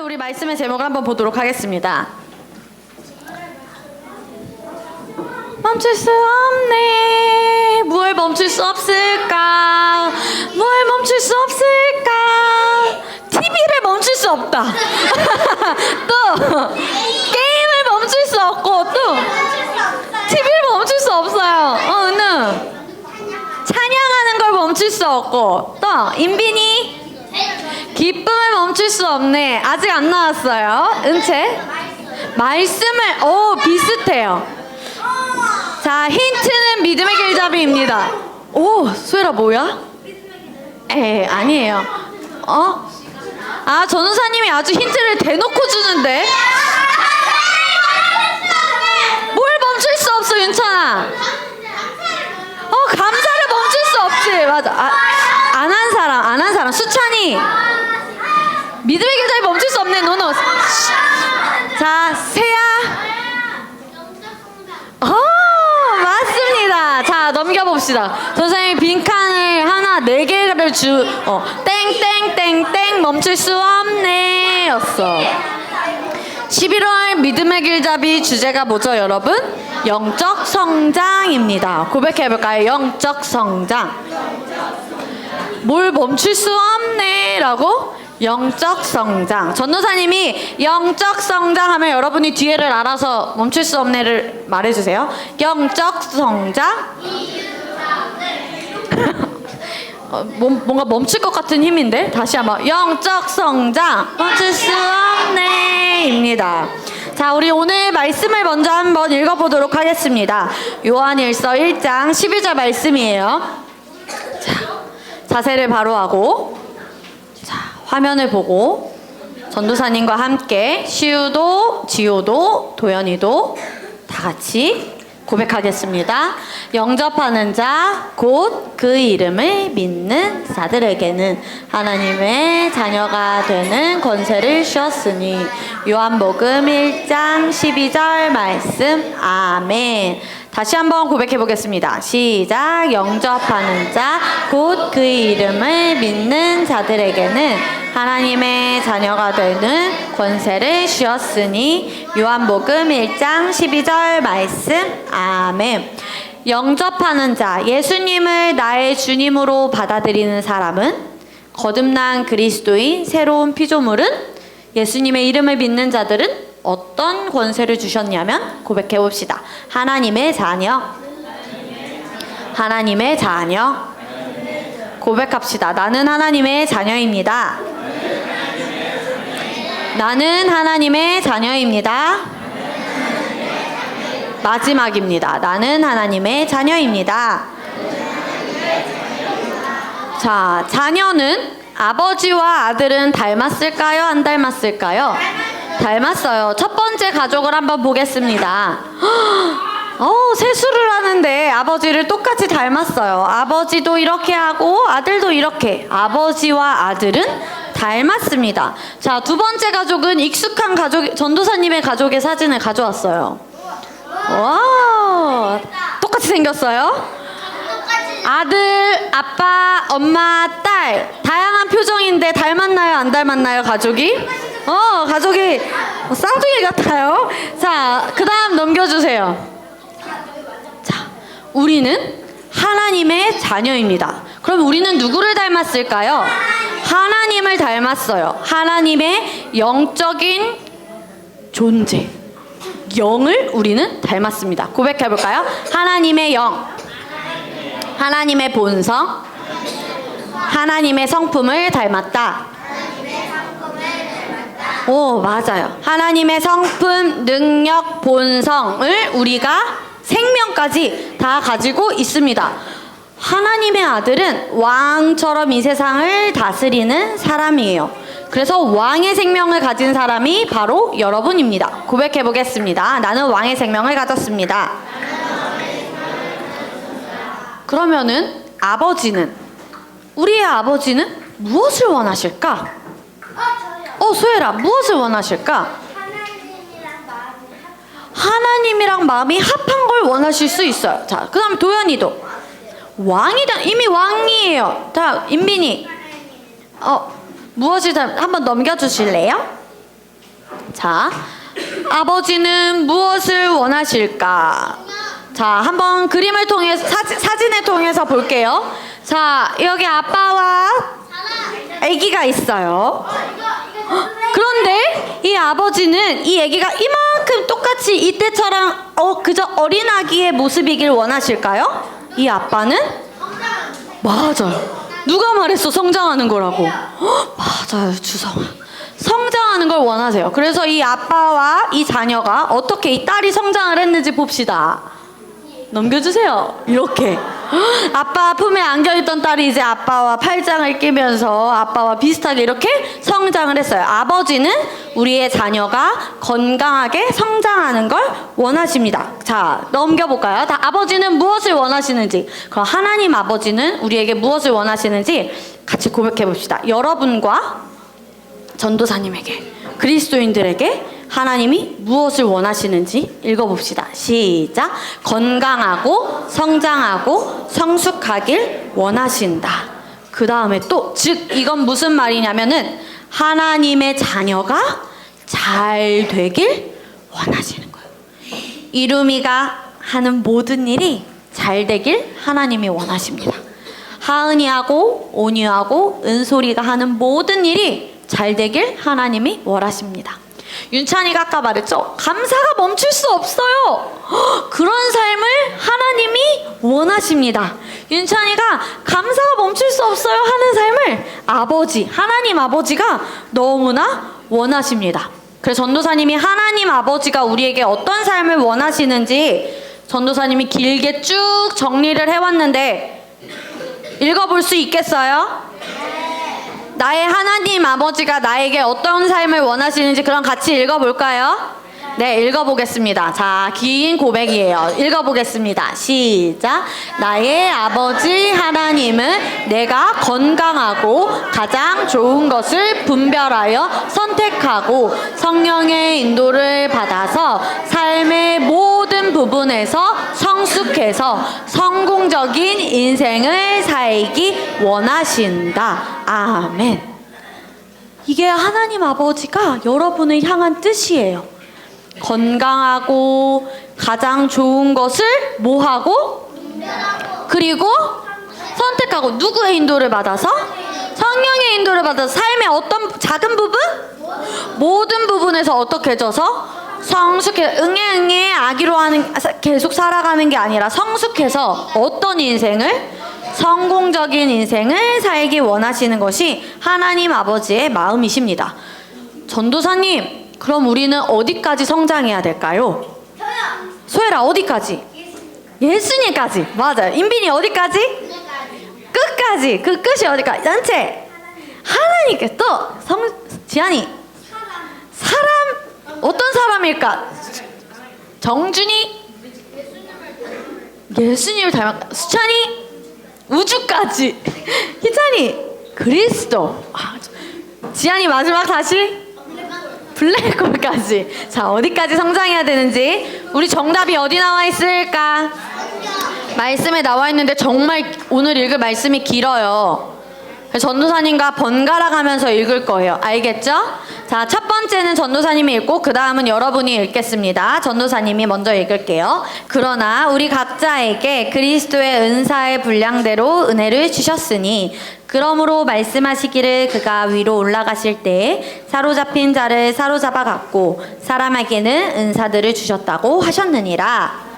우리 말씀의 제목을 한번 보도록 하겠습니다. 멈출 수 없네. 뭘 멈출 수 없을까? 뭘 멈출 수 없을까? TV를 멈출 수 없다. 또 게임을 멈출 수 없고 또 TV를 멈출 수 없어요. 은우 찬양하는 걸 멈출 수 없고 또 인빈이 기쁨을 멈출 수 없네. 아직 안 나왔어요. 은채 말씀을 비슷해요. 자, 힌트는 믿음의 길잡이입니다. 오, 소율아 뭐야? 아니에요. 전우사님이 아주 힌트를 대놓고 주는데. 뭘 멈출 수 없어, 윤찬아. 감사를 멈출 수 없지. 맞아. 안 한 사람. 수찬이. 믿음의 길잡이 멈출 수 없네, 노노. 자, 세야. 맞습니다. 자, 넘겨봅시다. 선생님이 빈칸을 하나 4개를 땡땡땡땡 멈출 수 없네 였어. 11월 믿음의 길잡이 주제가 뭐죠, 여러분? 영적 성장입니다. 고백해볼까요? 영적 성장. 뭘 멈출 수 없네 라고? 영적 성장. 전도사님이 영적 성장 하면 여러분이 뒤에를 알아서 멈출 수 없네를 말해주세요. 영적 성장. 뭔가 멈출 것 같은 힘인데 다시 한번 영적 성장 멈출 수 없네 입니다. 자, 우리 오늘 말씀을 먼저 한번 읽어보도록 하겠습니다. 요한일서 1장 12절 말씀이에요. 자, 자세를 바로 하고 화면을 보고 전도사님과 함께 시우도, 지호도, 도연이도 다 같이 고백하겠습니다. 영접하는 자, 곧 그 이름을 믿는 자들에게는 하나님의 자녀가 되는 권세를 주었으니. 요한복음 1장 12절 말씀. 아멘. 다시 한번 고백해 보겠습니다. 시작. 영접하는 자, 곧 그 이름을 믿는 자들에게는 하나님의 자녀가 되는 권세를 주었으니. 요한복음 1장 12절 말씀. 아멘. 영접하는 자, 예수님을 나의 주님으로 받아들이는 사람은 거듭난 그리스도인 새로운 피조물은 예수님의 이름을 믿는 자들은 어떤 권세를 주셨냐면 고백해 봅시다. 하나님의 자녀. 하나님의 자녀. 고백합시다. 나는 하나님의 자녀입니다. 나는 하나님의 자녀입니다. 마지막입니다. 나는 하나님의 자녀입니다. 자, 자녀는 아버지와 아들은 닮았을까요? 안 닮았을까요? 닮았어요. 첫 번째 가족을 한번 보겠습니다. 세수를 하는데 아버지를 똑같이 닮았어요. 아버지도 이렇게 하고 아들도 이렇게. 아버지와 아들은 닮았습니다. 자, 두 번째 가족은 익숙한 가족, 전도사님의 가족의 사진을 가져왔어요. 와, 똑같이 생겼어요. 아들, 아빠, 엄마, 딸 다양한 표정인데 닮았나요? 안 닮았나요? 가족이? 가족이 쌍둥이 같아요. 자, 그 다음 넘겨주세요. 자, 우리는 하나님의 자녀입니다. 그럼 우리는 누구를 닮았을까요? 하나님을 닮았어요. 하나님의 영적인 존재, 영을 우리는 닮았습니다. 고백해볼까요? 하나님의 영, 하나님의 본성, 하나님의 성품을 닮았다. 오, 맞아요. 하나님의 성품, 능력, 본성을 우리가 생명까지 다 가지고 있습니다. 하나님의 아들은 왕처럼 이 세상을 다스리는 사람이에요. 그래서 왕의 생명을 가진 사람이 바로 여러분입니다. 고백해 보겠습니다. 나는 왕의 생명을 가졌습니다. 그러면은 아버지는, 우리의 아버지는 무엇을 원하실까? 소혜라, 무엇을 원하실까? 하나님이랑 마음이 합한 걸 원하실 수 있어요. 자, 그 다음에 도연이도 왕이다. 이미 왕이에요. 자, 인빈이 무엇이 한번 넘겨주실래요? 자, 아버지는 무엇을 원하실까? 자, 한번 그림을 통해 사진을 통해서 볼게요. 자, 여기 아빠와 아기가 있어요. 그런데 이 아버지는 이 아기가 이만큼 똑같이 이때처럼 그저 어린 아기의 모습이길 원하실까요? 이 아빠는? 맞아요. 누가 말했어? 성장하는 거라고. 맞아요, 주성아. 성장하는 걸 원하세요. 그래서 이 아빠와 이 자녀가 어떻게 이 딸이 성장을 했는지 봅시다. 넘겨주세요. 이렇게 아빠 품에 안겨있던 딸이 이제 아빠와 팔짱을 끼면서 아빠와 비슷하게 이렇게 성장을 했어요. 아버지는 우리의 자녀가 건강하게 성장하는 걸 원하십니다. 자, 넘겨볼까요? 아버지는 무엇을 원하시는지, 그럼 하나님 아버지는 우리에게 무엇을 원하시는지 같이 고백해 봅시다. 여러분과 전도사님에게, 그리스도인들에게 하나님이 무엇을 원하시는지 읽어봅시다. 시작. 건강하고 성장하고 성숙하길 원하신다. 그 다음에 또, 즉 이건 무슨 말이냐면은 하나님의 자녀가 잘 되길 원하시는 거예요. 이루미가 하는 모든 일이 잘 되길 하나님이 원하십니다. 하은이하고 온유하고 은솔이가 하는 모든 일이 잘 되길 하나님이 원하십니다. 윤찬이가 아까 말했죠? 감사가 멈출 수 없어요. 그런 삶을 하나님이 원하십니다. 윤찬이가 감사가 멈출 수 없어요 하는 삶을 하나님 아버지가 너무나 원하십니다. 그래서 전도사님이 하나님 아버지가 우리에게 어떤 삶을 원하시는지 전도사님이 길게 쭉 정리를 해왔는데 읽어볼 수 있겠어요? 나의 하나님 아버지가 나에게 어떤 삶을 원하시는지 그럼 같이 읽어볼까요? 네, 읽어보겠습니다. 자, 긴 고백이에요. 읽어보겠습니다. 시작. 나의 아버지 하나님은 내가 건강하고 가장 좋은 것을 분별하여 선택하고 성령의 인도를 받아서 삶의 모든 부분에서 성숙해서 성공적인 인생을 살기 원하신다. 아멘. 이게 하나님 아버지가 여러분을 향한 뜻이에요. 건강하고 가장 좋은 것을 뭐하고? 그리고 선택하고 누구의 인도를 받아서? 성령의 인도를 받아서 삶의 어떤 작은 부분? 모든 부분에서 어떻게 해져서? 성숙해 응애 아기로 하는 계속 살아가는 게 아니라 성숙해서 어떤 인생을? 성공적인 인생을 살기 원하시는 것이 하나님 아버지의 마음이십니다. 전도사님, 그럼 우리는 어디까지 성장해야 될까요? 소혜라 어디까지? 예수님까지. 맞아요. 인빈이 어디까지? 끝까지. 그 끝이 어디까지? 전체 하나님께 또 지안이 사람 어떤 사람일까? 정준이 예수님을 닮았다. 수찬이 우주까지. 희찬이 그리스도. 지안이 마지막 다시 블랙홀까지. 자, 어디까지 성장해야 되는지 우리 정답이 어디 나와 있을까? 말씀에 나와 있는데 정말 오늘 읽을 말씀이 길어요. 전도사님과 번갈아 가면서 읽을 거예요. 알겠죠? 자, 첫 번째는 전도사님이 읽고 그 다음은 여러분이 읽겠습니다. 전도사님이 먼저 읽을게요. 그러나 우리 각자에게 그리스도의 은사의 분량대로 은혜를 주셨으니 그러므로 말씀하시기를 그가 위로 올라가실 때 사로잡힌 자를 사로잡아 갔고 사람에게는 은사들을 주셨다고 하셨느니라.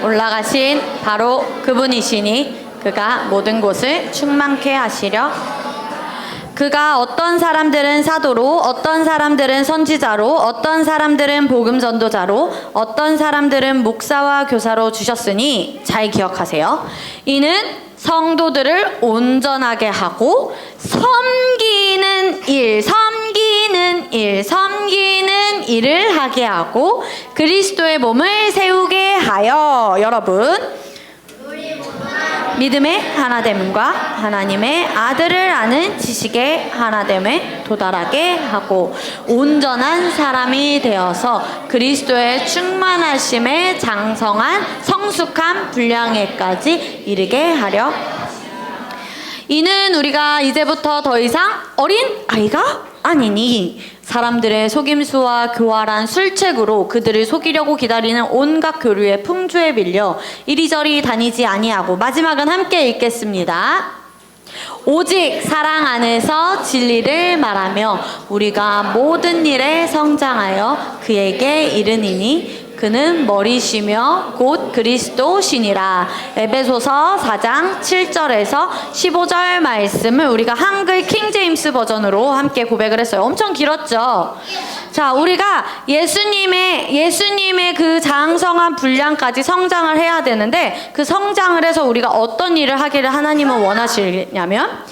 올라가신 바로 그분이시니 그가 모든 곳을 충만케 하시려. 그가 어떤 사람들은 사도로, 어떤 사람들은 선지자로, 어떤 사람들은 복음 전도자로, 어떤 사람들은 목사와 교사로 주셨으니 잘 기억하세요. 이는 성도들을 온전하게 하고 섬기는 일을 하게 하고 그리스도의 몸을 세우게 하여. 여러분, 우리 모두가 믿음의 하나됨과 하나님의 아들을 아는 지식의 하나됨에 도달하게 하고 온전한 사람이 되어서 그리스도의 충만하심에 장성한 성숙한 분량에까지 이르게 하려. 이는 우리가 이제부터 더 이상 어린 아이가 아니니 사람들의 속임수와 교활한 술책으로 그들을 속이려고 기다리는 온갖 교류의 풍조에 밀려 이리저리 다니지 아니하고. 마지막은 함께 읽겠습니다. 오직 사랑 안에서 진리를 말하며 우리가 모든 일에 성장하여 그에게 이르니니 그는 머리시며 곧 그리스도시니라. 에베소서 4장 7절에서 15절 말씀을 우리가 한글 킹제임스 버전으로 함께 고백을 했어요. 엄청 길었죠. 자, 우리가 예수님의 그 장성한 분량까지 성장을 해야 되는데, 그 성장을 해서 우리가 어떤 일을 하기를 하나님은 원하시냐면,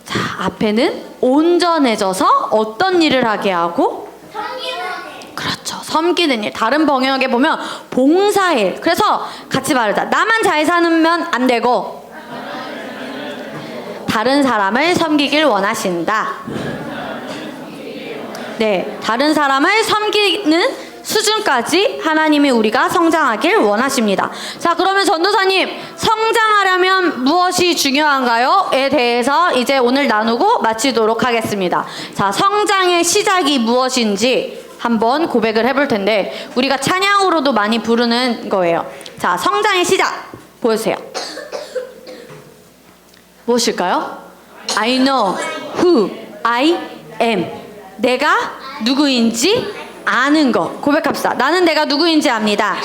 자, 앞에는 온전해져서 어떤 일을 하게 하고, 그렇죠, 섬기는 일. 다른 번역에 보면 봉사일. 그래서 같이 말하자. 나만 잘 사면 안 되고 다른 사람을 섬기길 원하신다. 네, 다른 사람을 섬기는 수준까지 하나님이 우리가 성장하길 원하십니다. 자, 그러면 전도사님, 성장하려면 무엇이 중요한가요? 에 대해서 이제 오늘 나누고 마치도록 하겠습니다. 자, 성장의 시작이 무엇인지 한번 고백을 해볼 텐데, 우리가 찬양으로도 많이 부르는 거예요. 자, 성장의 시작 보여주세요. 무엇일까요? I know who I am. 내가 누구인지 아는 거. 고백합시다. 나는 내가 누구인지 압니다.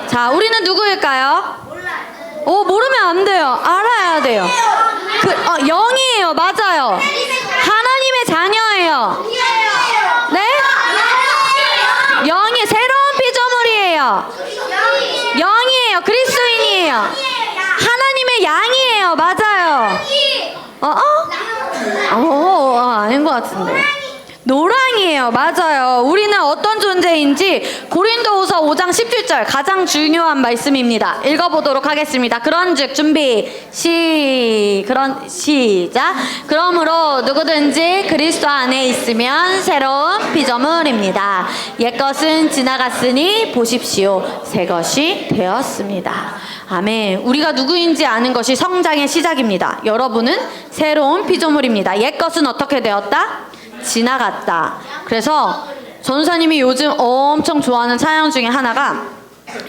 자, 우리는 누구일까요? 모르면 안 돼요. 알아야 돼요. 영이에요. 맞아요. 하나님의 자녀예요. 네? 영이 새로운 피조물이에요. 영이에요. 그리스도인이에요. 하나님의 양이에요. 맞아요. 아닌 것 같은데. 노랑이에요. 맞아요. 우리는 어떤 존재인지 고린도후서 5장 17절 가장 중요한 말씀입니다. 읽어보도록 하겠습니다. 그런즉 준비 시작. 그러므로 누구든지 그리스도 안에 있으면 새로운 피조물입니다. 옛것은 지나갔으니 보십시오, 새것이 되었습니다. 아멘. 우리가 누구인지 아는 것이 성장의 시작입니다. 여러분은 새로운 피조물입니다. 옛것은 어떻게 되었다? 지나갔다. 그래서 전도사님이 요즘 엄청 좋아하는 찬양 중에 하나가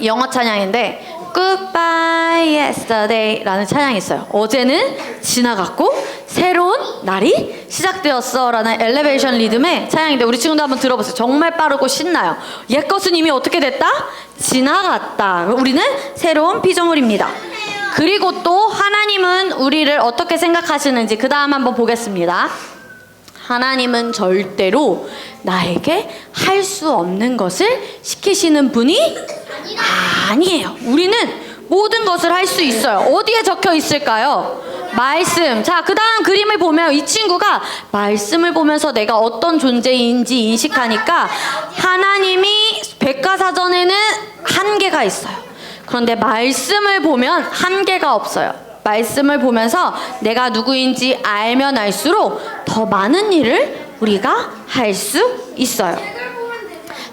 영어 찬양인데 Goodbye Yesterday 라는 찬양이 있어요. 어제는 지나갔고 새로운 날이 시작되었어 라는 엘리베이션 리듬의 찬양인데, 우리 친구도 한번 들어보세요. 정말 빠르고 신나요. 옛것은 이미 어떻게 됐다? 지나갔다. 우리는 새로운 피조물입니다. 그리고 또 하나님은 우리를 어떻게 생각하시는지 그 다음 한번 보겠습니다. 하나님은 절대로 나에게 할 수 없는 것을 시키시는 분이 아니에요. 우리는 모든 것을 할 수 있어요. 어디에 적혀 있을까요? 말씀. 자, 그 다음 그림을 보면 이 친구가 말씀을 보면서 내가 어떤 존재인지 인식하니까 하나님이 백과사전에는 한계가 있어요. 그런데 말씀을 보면 한계가 없어요. 말씀을 보면서 내가 누구인지 알면 알수록 더 많은 일을 우리가 할 수 있어요.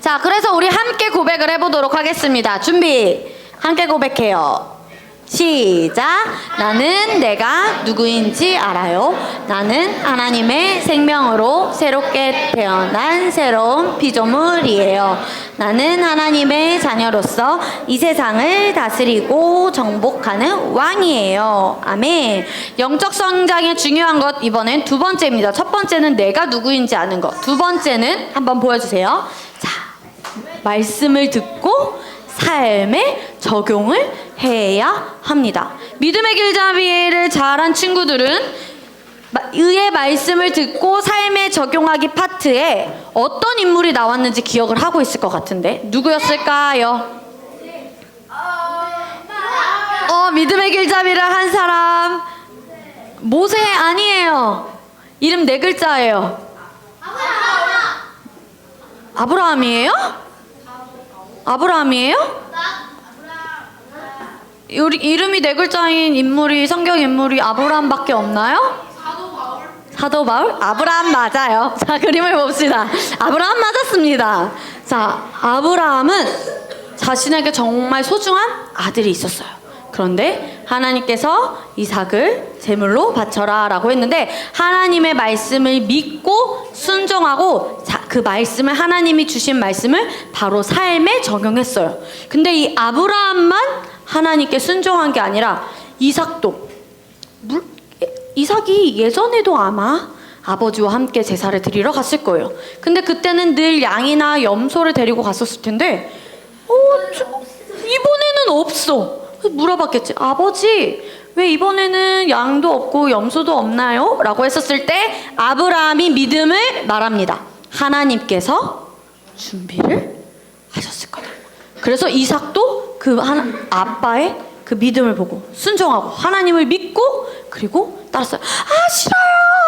자, 그래서 우리 함께 고백을 해보도록 하겠습니다. 준비. 함께 고백해요. 시작. 나는 내가 누구인지 알아요. 나는 하나님의 생명으로 새롭게 태어난 새로운 피조물이에요. 나는 하나님의 자녀로서 이 세상을 다스리고 정복하는 왕이에요. 아멘. 영적 성장의 중요한 것, 이번엔 두 번째입니다. 첫 번째는 내가 누구인지 아는 것. 두 번째는 한번 보여주세요. 자, 말씀을 듣고 삶에 적용을 해야 합니다. 믿음의 길잡이를 잘한 친구들은 의의 말씀을 듣고 삶에 적용하기 파트에 어떤 인물이 나왔는지 기억을 하고 있을 것 같은데 누구였을까요? 믿음의 길잡이를 한 사람 모세 아니에요. 이름 4글자예요. 아브라함이에요? 아브라함이에요? 이름이 네 글자인 인물이 성경 인물이 아브라함밖에 없나요? 사도 바울? 아브라함 맞아요. 자, 그림을 봅시다. 아브라함 맞았습니다. 자, 아브라함은 자신에게 정말 소중한 아들이 있었어요. 그런데 하나님께서 이삭을 제물로 바쳐라 라고 했는데 하나님의 말씀을 믿고 순종하고 그 말씀을 하나님이 주신 말씀을 바로 삶에 적용했어요. 근데 이 아브라함만 하나님께 순종한 게 아니라 이삭이 예전에도 아마 아버지와 함께 제사를 드리러 갔을 거예요. 근데 그때는 늘 양이나 염소를 데리고 갔었을 텐데 이번에는 없어. 물어봤겠지. 아버지, 왜 이번에는 양도 없고 염소도 없나요? 라고 했었을 때 아브라함이 믿음을 말합니다. 하나님께서 준비를 하셨을 거다. 그래서 이삭도 아빠의 그 믿음을 보고 순종하고 하나님을 믿고 그리고 따랐어요. 싫어요.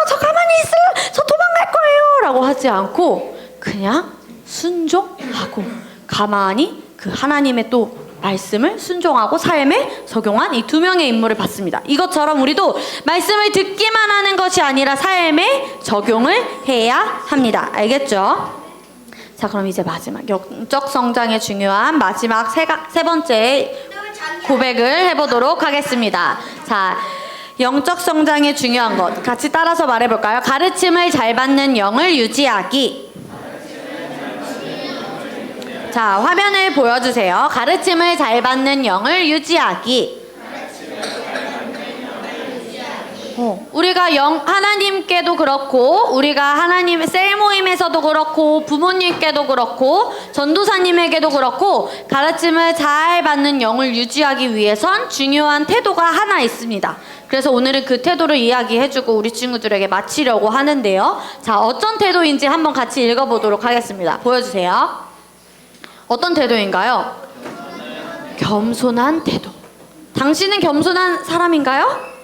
저 가만히 있을래. 저 도망갈 거예요. 라고 하지 않고 그냥 순종하고 가만히 그 하나님의 또 말씀을 순종하고 삶에 적용한 이 두 명의 인물을 봤습니다. 이것처럼 우리도 말씀을 듣기만 하는 것이 아니라 삶에 적용을 해야 합니다. 알겠죠? 자, 그럼 이제 마지막 영적 성장에 중요한 마지막 세 번째 고백을 해보도록 하겠습니다. 자, 영적 성장에 중요한 것 같이 따라서 말해볼까요? 가르침을 잘 받는 영을 유지하기. 자, 화면을 보여주세요. 가르침을 잘 받는 영을 유지하기. 우리가 하나님께도 그렇고 우리가 하나님의 셀 모임에서도 그렇고 부모님께도 그렇고 전도사님에게도 그렇고 가르침을 잘 받는 영을 유지하기 위해선 중요한 태도가 하나 있습니다. 그래서 오늘은 그 태도를 이야기해주고 우리 친구들에게 마치려고 하는데요. 자, 어떤 태도인지 한번 같이 읽어보도록 하겠습니다. 보여주세요. 어떤 태도인가요? 겸손한 태도. 당신은 겸손한 사람인가요?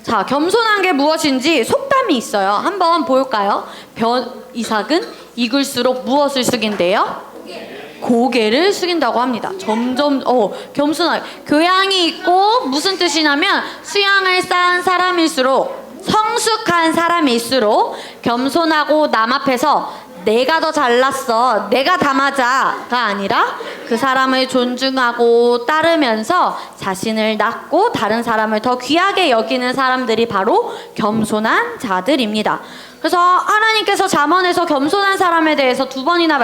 자, 겸손한 게 무엇인지 속담이 있어요. 한번 볼까요? 이삭은 익을수록 무엇을 숙인대요? 고개를 숙인다고 합니다. 점점 겸손하게 교양이 있고 무슨 뜻이냐면 수양을 쌓은 사람일수록 성숙한 사람일수록 겸손하고 남 앞에서 내가 더 잘났어, 내가 다 맞아가 아니라 그 사람을 존중하고 따르면서 자신을 낮고 다른 사람을 더 귀하게 여기는 사람들이 바로 겸손한 자들입니다. 그래서 하나님께서 잠언에서 겸손한 사람에 대해서 2번이나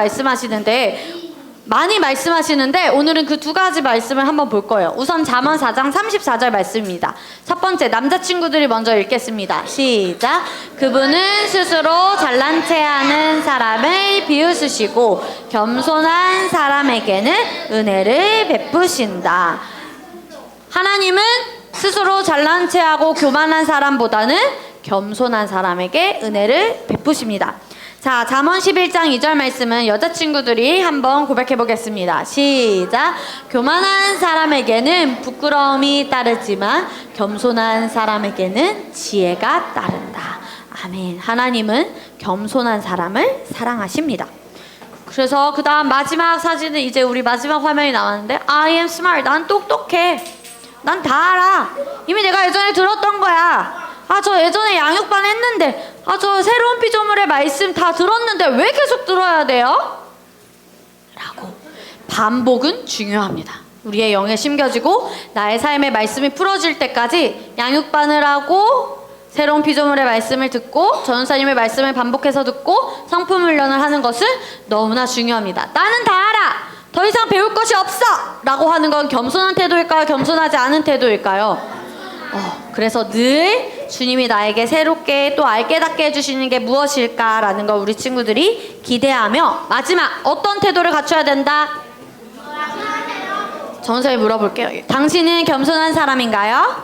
많이 말씀하시는데 오늘은 그 2가지 말씀을 한번 볼 거예요. 우선 잠언 4장 34절 말씀입니다. 첫 번째, 남자친구들이 먼저 읽겠습니다. 시작. 그분은 스스로 잘난 체하는 사람을 비웃으시고 겸손한 사람에게는 은혜를 베푸신다. 하나님은 스스로 잘난 체하고 교만한 사람보다는 겸손한 사람에게 은혜를 베푸십니다. 자, 잠언 11장 2절 말씀은 여자친구들이 한번 고백해 보겠습니다. 시작. 교만한 사람에게는 부끄러움이 따르지만 겸손한 사람에게는 지혜가 따른다. 아멘. 하나님은 겸손한 사람을 사랑하십니다. 그래서 그 다음 마지막 사진은 이제 우리 마지막 화면이 나왔는데 I am smart. 난 똑똑해. 난 다 알아. 이미 내가 예전에 들었던 거야. 저 예전에 양육반 했는데 저 새로운 피조물의 말씀 다 들었는데 왜 계속 들어야 돼요? 라고 반복은 중요합니다. 우리의 영에 심겨지고 나의 삶의 말씀이 풀어질 때까지 양육반을 하고 새로운 피조물의 말씀을 듣고 전도사님의 말씀을 반복해서 듣고 성품 훈련을 하는 것은 너무나 중요합니다. 나는 다 알아! 더 이상 배울 것이 없어! 라고 하는 건 겸손한 태도일까요? 겸손하지 않은 태도일까요? 그래서 늘 주님이 나에게 새롭게 또 알게 닫게 해주시는 게 무엇일까라는 걸 우리 친구들이 기대하며 마지막 어떤 태도를 갖춰야 된다? 전사님 물어볼게요. 당신은 겸손한 사람인가요?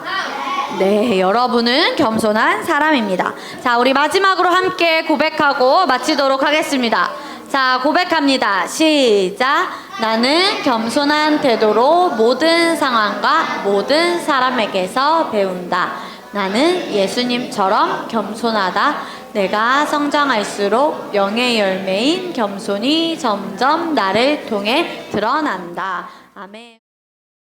네, 여러분은 겸손한 사람입니다. 자, 우리 마지막으로 함께 고백하고 마치도록 하겠습니다. 자, 고백합니다. 시작. 나는 겸손한 태도로 모든 상황과 모든 사람에게서 배운다. 나는 예수님처럼 겸손하다. 내가 성장할수록 영의 열매인 겸손이 점점 나를 통해 드러난다. 아멘.